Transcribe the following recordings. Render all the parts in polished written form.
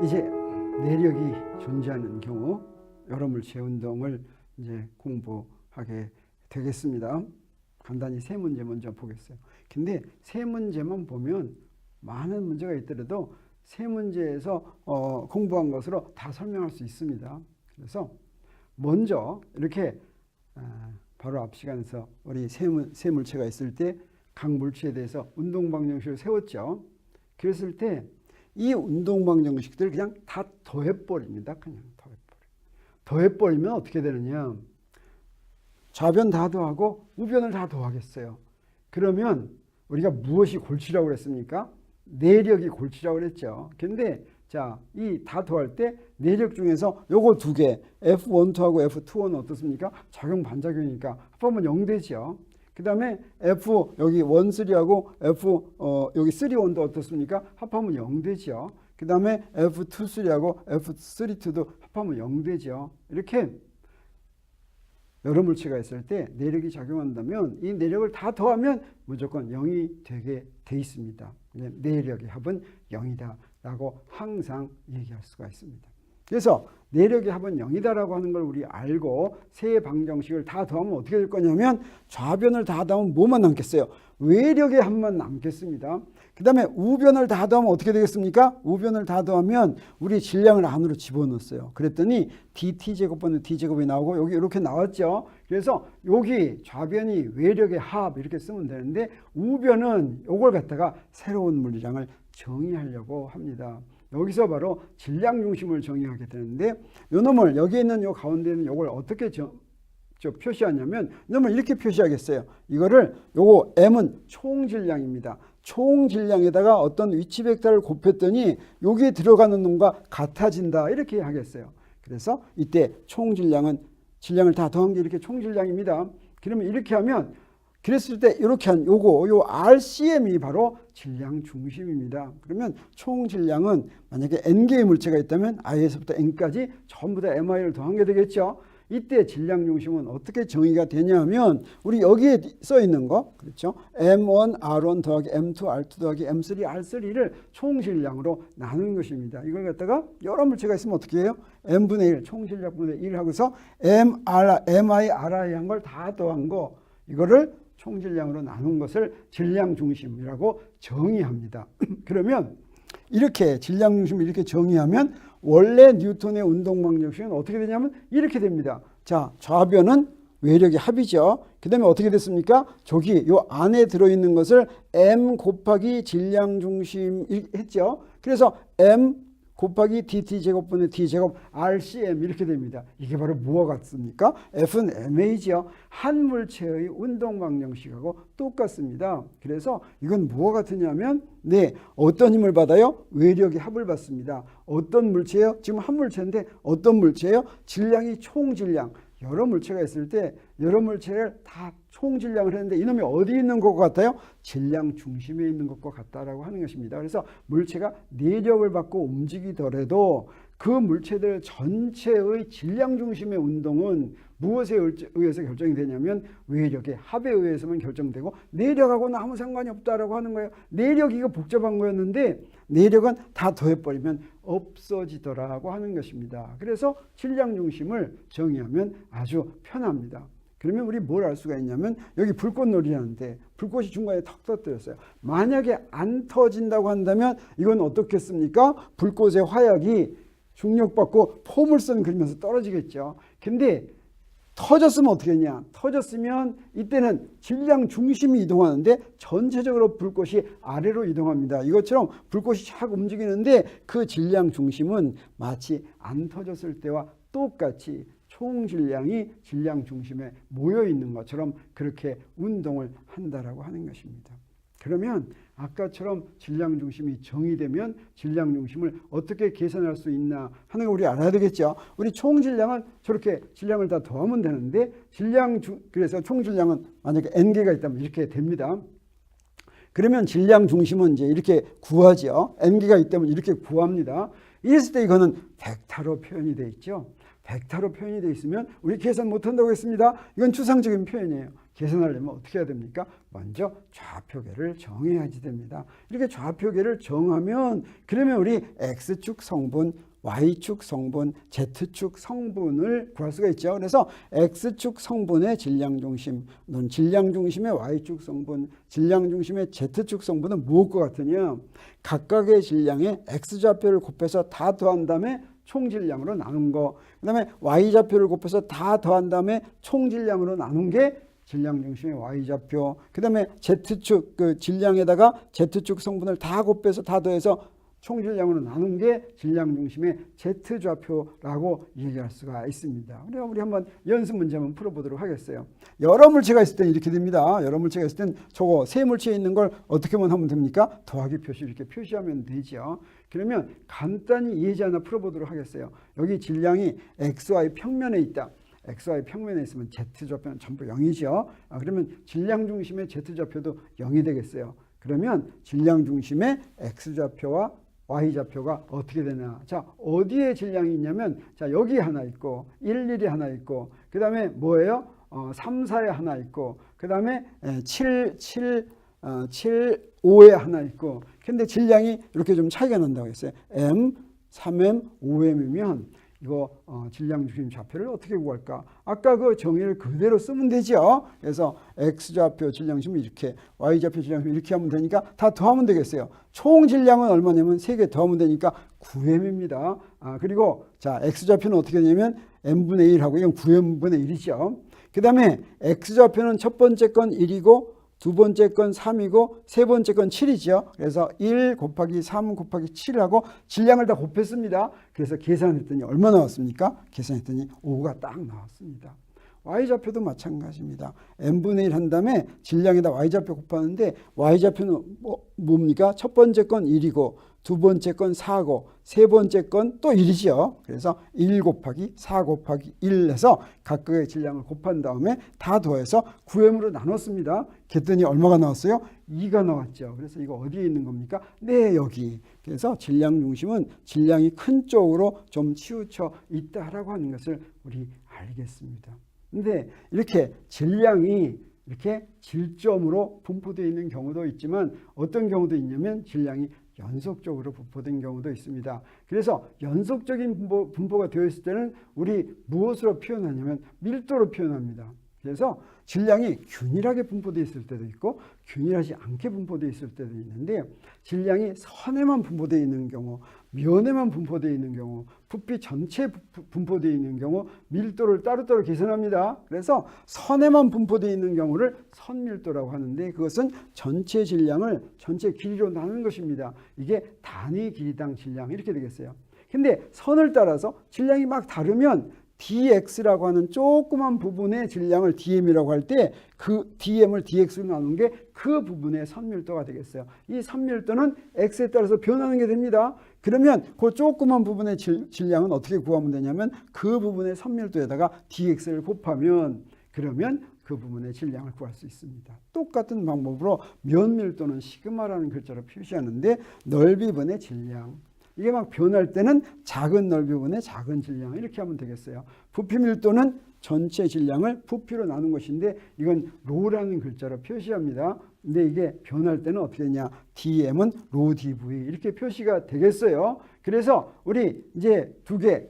이제 내력이 존재하는 경우 여러 물체 운동을 이제 공부하게 되겠습니다. 간단히 세 문제 먼저 보겠어요. 근데 세 문제만 보면 많은 문제가 있더라도 세 문제에서 공부한 것으로 다 설명할 수 있습니다. 그래서 먼저 이렇게 바로 앞 시간에서 우리 세 물체가 있을 때 각 물체에 대해서 운동방정식을 세웠죠. 그랬을 때 이 운동방정식들을 그냥 다 더해버립니다. 그냥 더해버리면 어떻게 되느냐. 좌변 다 더하고 우변을 다 더하겠어요. 그러면 우리가 무엇이 골치라고 그랬습니까? 내력이 골치라고 그랬죠. 근데 자, 이 다 더할 때 내력 중에서 요거 두 개 F12하고 F21은 어떻습니까? 작용 반작용이니까 합하면 0 되죠. 그 다음에 F 여기 13하고 F 여기 31도 어떻습니까? 합하면 0 되죠. 그 다음에 F23하고 F32도 합하면 0 되죠. 이렇게 여러 물체가 있을 때 내력이 작용한다면 이 내력을 다 더하면 무조건 0이 되게 돼 있습니다. 내력의 합은 0이다 라고 항상 얘기할 수가 있습니다. 그래서 내력의 합은 0이다라고 하는 걸 우리 알고 세 방정식을 다 더하면 어떻게 될 거냐면 좌변을 다 더하면 뭐만 남겠어요? 외력의 합만 남겠습니다. 그 다음에 우변을 다 더하면 어떻게 되겠습니까? 우변을 다 더하면 우리 질량을 안으로 집어넣었어요. 그랬더니 dt제곱분의 d제곱이 나오고 여기 이렇게 나왔죠. 그래서 여기 좌변이 외력의 합 이렇게 쓰면 되는데 우변은 이걸 갖다가 새로운 물리량을 정의하려고 합니다. 여기서 바로 질량 중심을 정의하게 되는데 요 놈을 여기 있는 요 가운데 있는 요걸 어떻게 표시하냐면 이놈을 이렇게 표시하겠어요. 이거를 요거 m은 총질량입니다. 총질량에다가 어떤 위치 벡터를 곱했더니 여기에 들어가는 놈과 같아진다 이렇게 하겠어요. 그래서 이때 총질량은 질량을 다 더한 게 이렇게 총질량입니다. 그러면 이렇게 하면 그랬을 때 이렇게 한 요 RCM이 바로 질량 중심입니다. 그러면 총 질량은 만약에 N개의 물체가 있다면 I에서부터 N까지 전부 다 MI를 더한 게 되겠죠. 이때 질량 중심은 어떻게 정의가 되냐면 우리 여기에 써 있는 거 그렇죠? M1 R1 더하기 M2 R2 더하기 M3 R3를 총 질량으로 나누는 것입니다. 이걸 갖다가 여러 물체가 있으면 어떻게 해요? M분의 1 총 질량분의 1 하고서 MI RI 한 걸 다 더한 거 이거를 총질량으로 나눈 것을 질량 중심이라고 정의합니다. 그러면 이렇게 질량 중심을 이렇게 정의하면 원래 뉴턴의 운동방정식은 어떻게 되냐면 이렇게 됩니다. 자, 좌변은 외력의 합이죠. 그 다음에 어떻게 됐습니까? 저기 요 안에 들어있는 것을 M 곱하기 질량 중심 했죠. 그래서 M 곱하기 dt제곱분의 d제곱 RCM 이렇게 됩니다. 이게 바로 뭐와 같습니까? F는 MA죠. 한 물체의 운동방정식하고 똑같습니다. 그래서 이건 뭐와 같으냐면 어떤 힘을 받아요? 외력의 합을 받습니다. 어떤 물체예요? 지금 한 물체인데 어떤 물체예요? 질량이 총질량. 여러 물체가 있을 때 여러 물체를 다 총질량을 했는데 이놈이 어디 있는 것 같아요? 질량 중심에 있는 것과 같다라고 하는 것입니다. 그래서 물체가 내력을 받고 움직이더라도 그 물체들 전체의 질량 중심의 운동은 무엇에 의해서 결정이 되냐면 외력의 합에 의해서만 결정되고 내력하고는 아무 상관이 없다라고 하는 거예요. 내력이 이거 복잡한 거였는데 내력은 다 더해버리면 없어지더라고 하는 것입니다. 그래서 질량 중심을 정의하면 아주 편합니다. 그러면 우리 뭘 알 수가 있냐면 여기 불꽃놀이라는데 불꽃이 중간에 턱 터뜨렸어요. 만약에 안 터진다고 한다면 이건 어떻겠습니까? 불꽃의 화약이 중력받고 포물선 그리면서 떨어지겠죠. 근데 터졌으면 어떻게 했냐? 터졌으면 이때는 질량 중심이 이동하는데 전체적으로 불꽃이 아래로 이동합니다. 이것처럼 불꽃이 착 움직이는데 그 질량 중심은 마치 안 터졌을 때와 똑같이 총 질량이 질량 중심에 모여 있는 것처럼 그렇게 운동을 한다라고 하는 것입니다. 그러면 아까처럼 질량 중심이 정의되면 질량 중심을 어떻게 계산할 수 있나 하는 거 우리 알아야 되겠죠. 우리 총 질량은 저렇게 질량을 다 더하면 되는데 그래서 총 질량은 만약에 N개가 있다면 이렇게 됩니다. 그러면 질량 중심은 이제 이렇게 구하죠. N개가 있다면 이렇게 구합니다. 이랬을 때 이거는 벡터로 표현이 되어 있죠. 벡터로 표현이 되어 있으면 우리 계산 못한다고 했습니다. 이건 추상적인 표현이에요. 계산하려면 어떻게 해야 됩니까? 먼저 좌표계를 정해야지 됩니다. 이렇게 좌표계를 정하면 그러면 우리 X축 성분, Y축 성분, Z축 성분을 구할 수가 있죠. 그래서 X축 성분의 질량중심, 질량중심의 Y축 성분, 질량중심의 Z축 성분은 무엇과 같으냐? 각각의 질량의 X좌표를 곱해서 다 더한 다음에 총질량으로 나눈 거, 그 다음에 Y좌표를 곱해서 다 더한 다음에 총질량으로 나눈 게 질량중심의 Y좌표, 그 다음에 Z축 그 질량에다가 Z축 성분을 다 곱해서 다 더해서 총질량으로 나눈 게 질량중심의 Z좌표라고 얘기할 수가 있습니다. 그럼 우리 한번 연습 문제 한번 풀어보도록 하겠어요. 여러 물체가 있을 때는 이렇게 됩니다. 여러 물체가 있을 땐 저거 세 물체에 있는 걸 어떻게 하면 됩니까? 더하기 표시 이렇게 표시하면 되죠. 그러면 간단히 예제 하나 풀어보도록 하겠어요. 여기 질량이 XY 평면에 있다. XY 평면에 있으면 Z좌표는 전부 0이죠. 그러면 질량중심의 Z좌표도 0이 되겠어요. 그러면 질량중심의 X좌표와 Y좌표가 어떻게 되냐. 자, 어디에 질량이 있냐면, 자, 여기 하나 있고, 1, 1에 하나 있고, 그 다음에 뭐예요? 3, 4에 하나 있고, 그 다음에 7, 5에 하나 있고, 근데 질량이 이렇게 좀 차이가 난다고 했어요. M, 3M, 5M이면, 이거 질량중심 좌표를 어떻게 구할까? 아까 그 정의를 그대로 쓰면 되죠. 그래서 X좌표 질량중심이 이렇게, Y좌표 질량중심이 이렇게 하면 되니까 다 더하면 되겠어요. 총 질량은 얼마냐면 3개 더하면 되니까 9M입니다. 그리고 자, X좌표는 어떻게 되냐면 M분의 1하고 이건 9M분의 1이죠. 그 다음에 X좌표는 첫 번째 건 1이고 두 번째 건 3이고 세 번째 건 7이죠. 그래서 1 곱하기 3 곱하기 7하고 질량을 다 곱했습니다. 그래서 계산했더니 얼마 나왔습니까? 계산했더니 5가 딱 나왔습니다. Y좌표도 마찬가지입니다. N분의 1 한 다음에 질량에다 Y좌표 곱하는데 Y좌표는 뭡니까? 첫 번째 건 1이고 두 번째 건 4고 세 번째 건 또 1이죠. 그래서 1 곱하기 4 곱하기 1 해서 각각의 질량을 곱한 다음에 다 더해서 9M으로 나눴습니다. 그랬더니 얼마가 나왔어요? 2가 나왔죠. 그래서 이거 어디에 있는 겁니까? 네, 여기. 그래서 질량 중심은 질량이 큰 쪽으로 좀 치우쳐 있다라고 하는 것을 우리 알겠습니다. 근데 이렇게 질량이 이렇게 질점으로 분포되어 있는 경우도 있지만 어떤 경우도 있냐면 질량이 연속적으로 분포된 경우도 있습니다. 그래서 연속적인 분포가 되어 있을 때는 우리 무엇으로 표현하냐면 밀도로 표현합니다. 그래서 질량이 균일하게 분포되어 있을 때도 있고 균일하지 않게 분포되어 있을 때도 있는데 질량이 선에만 분포되어 있는 경우, 면에만 분포되어 있는 경우, 부피 전체에 분포되어 있는 경우 밀도를 따로따로 계산합니다. 그래서 선에만 분포되어 있는 경우를 선밀도라고 하는데 그것은 전체 질량을 전체 길이로 나누는 것입니다. 이게 단위 길이당 질량 이렇게 되겠어요. 근데 선을 따라서 질량이 막 다르면 dx라고 하는 조그만 부분의 질량을 dm이라고 할 때 그 dm을 dx로 나눈 게 그 부분의 선밀도가 되겠어요. 이 선밀도는 x에 따라서 변하는 게 됩니다. 그러면 그 조그만 부분의 질량은 어떻게 구하면 되냐면 그 부분의 선밀도에다가 dx를 곱하면 그러면 그 부분의 질량을 구할 수 있습니다. 똑같은 방법으로 면밀도는 시그마라는 글자로 표시하는데 넓이분의 질량. 이게 막 변할 때는 작은 넓이분의 작은 질량 이렇게 하면 되겠어요. 부피 밀도는 전체 질량을 부피로 나눈 것인데 이건 로라는 글자로 표시합니다. 근데 이게 변할 때는 어떻게 되냐? dm은 로 dv 이렇게 표시가 되겠어요. 그래서 우리 이제 두 개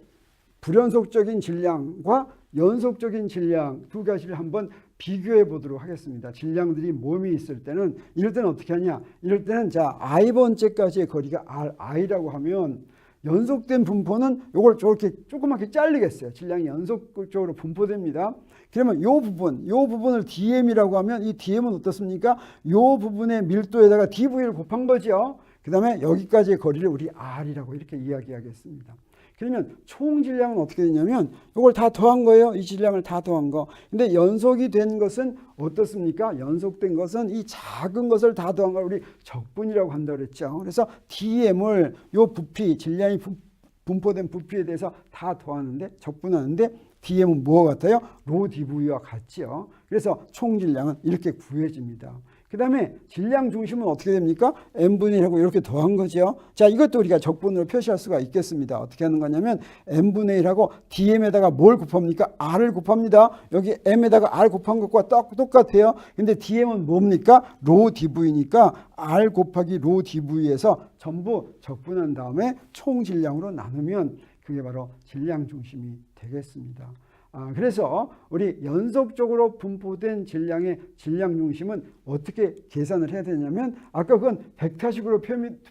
불연속적인 질량과 연속적인 질량 두 가지를 한번 비교해 보도록 하겠습니다. 질량들이 몸이 있을 때는 이럴 때는 어떻게 하냐? 이럴 때는 자 i번째까지의 거리가 i라고 하면 연속된 분포는 이걸 저렇게 조그맣게 잘리겠어요. 질량이 연속적으로 분포됩니다. 그러면 이 부분을 dm이라고 하면 이 dm은 어떻습니까? 이 부분의 밀도에다가 dv를 곱한 거죠. 그 다음에 여기까지의 거리를 우리 r이라고 이렇게 이야기하겠습니다. 그러면 총 질량은 어떻게 되냐면 이걸 다 더한 거예요. 이 질량을 다 더한 거. 근데 연속이 된 것은 어떻습니까? 연속된 것은 이 작은 것을 다 더한 걸 우리 적분이라고 한다고 그랬죠. 그래서 dm을 요 부피, 질량이 분포된 부피에 대해서 다 더하는데 적분하는데 dm은 뭐와 같아요? 로 dv와 같죠. 그래서 총 질량은 이렇게 구해집니다. 그 다음에 질량 중심은 어떻게 됩니까? n분의 1하고 이렇게 더한 거죠. 자, 이것도 우리가 적분으로 표시할 수가 있겠습니다. 어떻게 하는 거냐면 n분의 1하고 dm에다가 뭘 곱합니까? r을 곱합니다. 여기 m에다가 r 곱한 것과 똑같아요. 근데 dm은 뭡니까? 로 dv니까 r 곱하기 로 dv에서 전부 적분한 다음에 총 질량으로 나누면 그게 바로 질량 중심이 되겠습니다. 그래서 우리 연속적으로 분포된 질량의 질량 중심은 어떻게 계산을 해야 되냐면 아까 그건 벡터식으로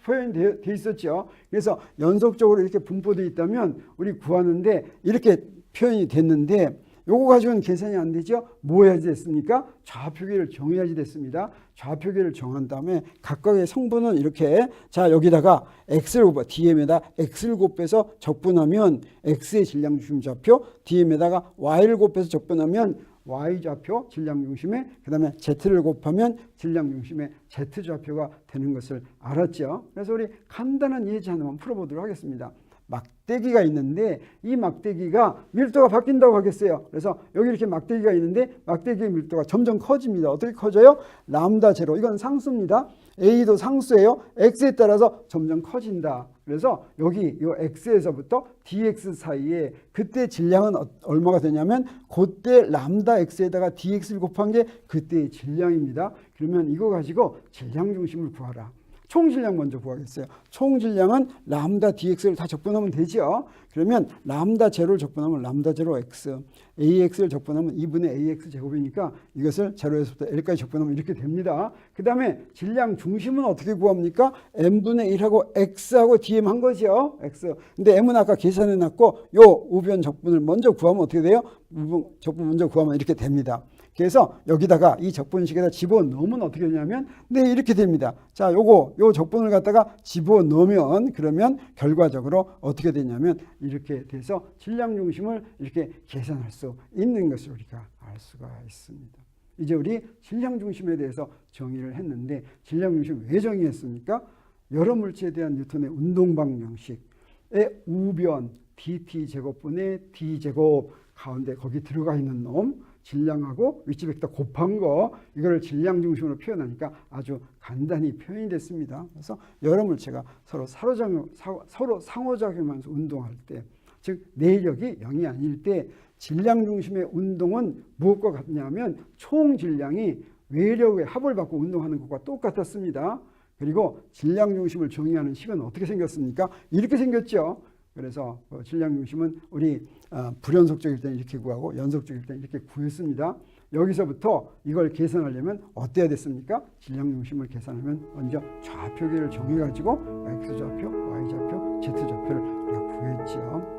표현되어 있었죠. 그래서 연속적으로 이렇게 분포되어 있다면 우리 구하는데 이렇게 표현이 됐는데 요거 가지고는 계산이 안 되죠. 뭐 해야지 됐습니까? 좌표계를 정해야지 됐습니다. 좌표계를 정한 다음에 각각의 성분은 이렇게 자 여기다가 x를 곱해 dm에다 x를 곱해서 적분하면 x의 질량 중심 좌표, dm에다가 y를 곱해서 적분하면 y 좌표 질량 중심에 그 다음에 z를 곱하면 질량 중심의 z 좌표가 되는 것을 알았죠. 그래서 우리 간단한 예제 하나만 풀어보도록 하겠습니다. 막대기가 있는데 이 막대기가 밀도가 바뀐다고 하겠어요. 그래서 여기 이렇게 막대기가 있는데 막대기의 밀도가 점점 커집니다. 어떻게 커져요? 람다 제로. 이건 상수입니다. A도 상수예요. X에 따라서 점점 커진다. 그래서 여기 이 X에서부터 DX 사이에 그때 질량은 얼마가 되냐면 그때 람다 X에다가 DX를 곱한 게 그때의 질량입니다. 그러면 이거 가지고 질량 중심을 구하라. 총질량 먼저 구하겠어요. 총질량은 람다 dx를 다 적분하면 되죠. 그러면 람다 제로를 적분하면 람다 제로 x, ax를 적분하면 2분의 ax 제곱이니까 이것을 제로에서부터 l까지 적분하면 이렇게 됩니다. 그 다음에 질량 중심은 어떻게 구합니까? n분의 1하고 x하고 dm 한 거죠. x. 근데 m은 아까 계산해 놨고 요 우변 적분을 먼저 구하면 어떻게 돼요? 적분 먼저 구하면 이렇게 됩니다. 그래서 여기다가 이 적분식에다 집어넣으면 어떻게 되냐면 네 이렇게 됩니다. 자, 요 적분을 갖다가 집어넣으면 그러면 결과적으로 어떻게 되냐면 이렇게 돼서 질량 중심을 이렇게 계산할 수 있는 것을 우리가 알 수가 있습니다. 이제 우리 질량 중심에 대해서 정의를 했는데 질량 중심 왜 정의했습니까? 여러 물체에 대한 뉴턴의 운동 방정식의 우변 dt 제곱분의 d 제곱 가운데 거기 들어가 있는 놈 질량하고 위치 벡터 곱한 거 이걸 질량 중심으로 표현하니까 아주 간단히 표현이 됐습니다. 그래서 여러 물체가 서로 상호작용하면서 운동할 때, 즉 내력이 0이 아닐 때 질량 중심의 운동은 무엇과 같냐면 총 질량이 외력의 합을 받고 운동하는 것과 똑같았습니다. 그리고 질량 중심을 정의하는 식은 어떻게 생겼습니까? 이렇게 생겼죠. 그래서 질량 중심은 우리 불연속적일 때는 이렇게 구하고 연속적일 때는 이렇게 구했습니다. 여기서부터 이걸 계산하려면 어때야 됐습니까? 질량 중심을 계산하면 먼저 좌표계를 정해가지고 x좌표, y좌표, z좌표를 우리가 구했죠.